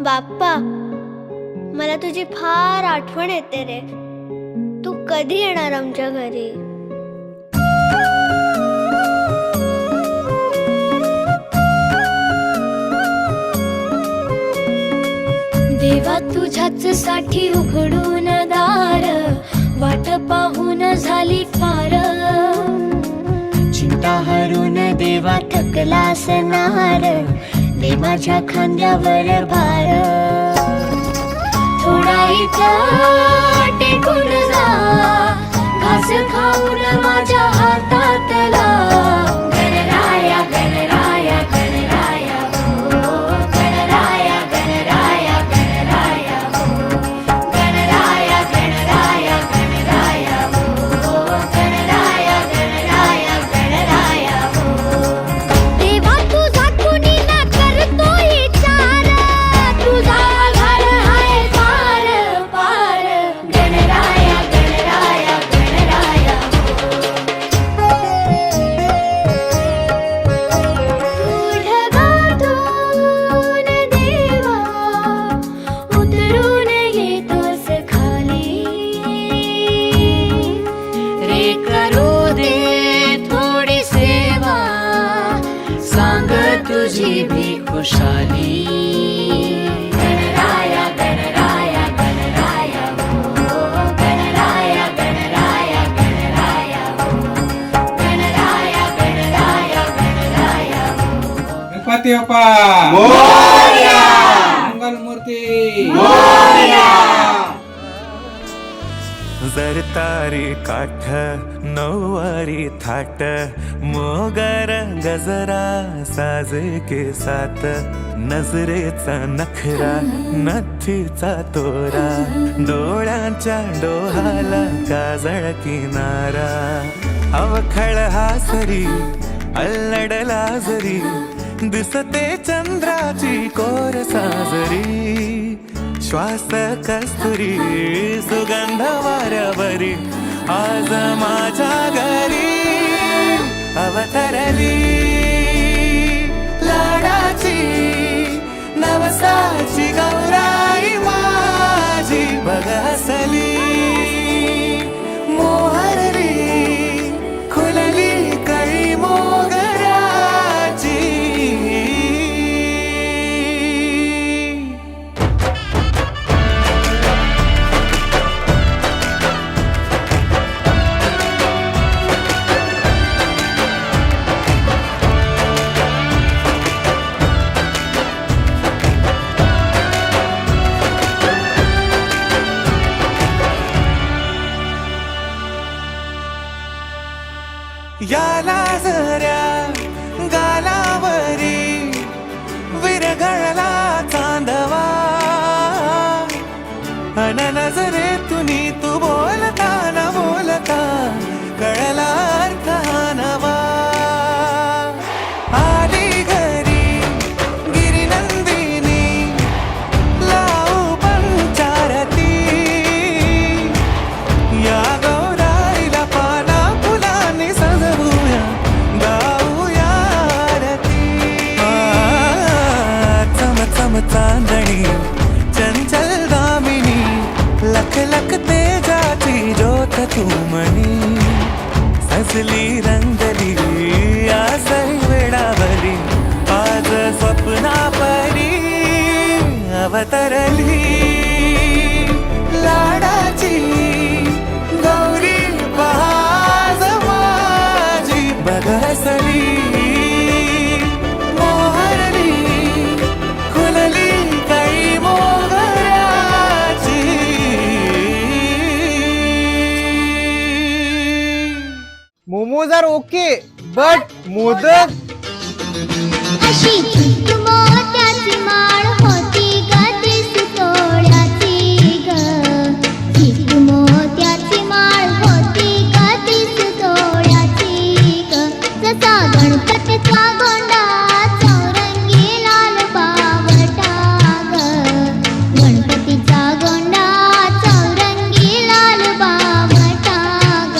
बाप्पा, मला तुझी फार आठवण येते रे. तू कधी येणार आमच्या घरी? देवा तुझ्याच साठी उघडून दार, वाट पाहून झाली फार. चिंता हरून देवा थकला असणार, दे माझ्या खांद्यावर भार. थोडा इथं टेकून जा, घास खाऊन माझ्या हातातला. गणराया गणराया गणराया हो, गणराया गणराया गणराया हो, गणराया गणराया गणराया हो, गणराया गणराया गणराया हो. देवा तुझा कुणी ना करतो विचार, तुझा आधार आहे पार पार. गणराया गणराया गणराया हो. ढगातून देवा उतरून येतोस खाली, रे करू दे थोडी सेवा, सांग तुझी भी खुशाली. गणराया गणराया गणराया हो, गणराया गणराया गणराया हो, गणराया गणराया गणराया हो. गणपती बाप्पा मोरया, मंगलमूर्ती मोरया. जरतारी काठ नऊवारी थाट, मोगर गजरा साज के साथ. नजरेचा नखरा नथीचा तोरा, डोळ्यांच्या डोहाला काजळ किनारा. अवखळ हासरी अल्लडला जरी, दिसते चंद्राची कोर साजरी. श्वास कस्तुरी सुगंध वाऱ्यावरी, आज माझ्या घरी अवतरली. लाडाची नवसाची गौराई माझी बघ हसली. मोहरली खुलली कळी मोगराची. याला जऱ्या गालावरी विरघळला चांदवा, अन नजरेतुनी तू बोलता न बोलता कळला अर्थ हा नवा. आली घरी गिरिनंदिनी, लावू पंचारती. या गौराईला पाना फुलांनी सजवूया, गाऊया आरती. चम चम चांदणी चंचल दामिनी, लख लख तेजाची ज्योत तू मनी. सजली रंगली आसई वेडावली, आज स्वप्ना परी अवतरली. लाडाची गौरी पहाज माझी बघ हसली. मोहरली खुलली कळी मोगराची. Momos are okay but modak. अशी चित्त मोत्याची माळ होती ग ती सुतोळ्याची ग. चित्त मोत्याची माळ होती ग ती सुतोळ्याची ग. जसा गणपतीचा गोंडा चौरंगी लाल बावटा ग. गणपतीचा गोंडा चौरंगी लाल बावटा ग.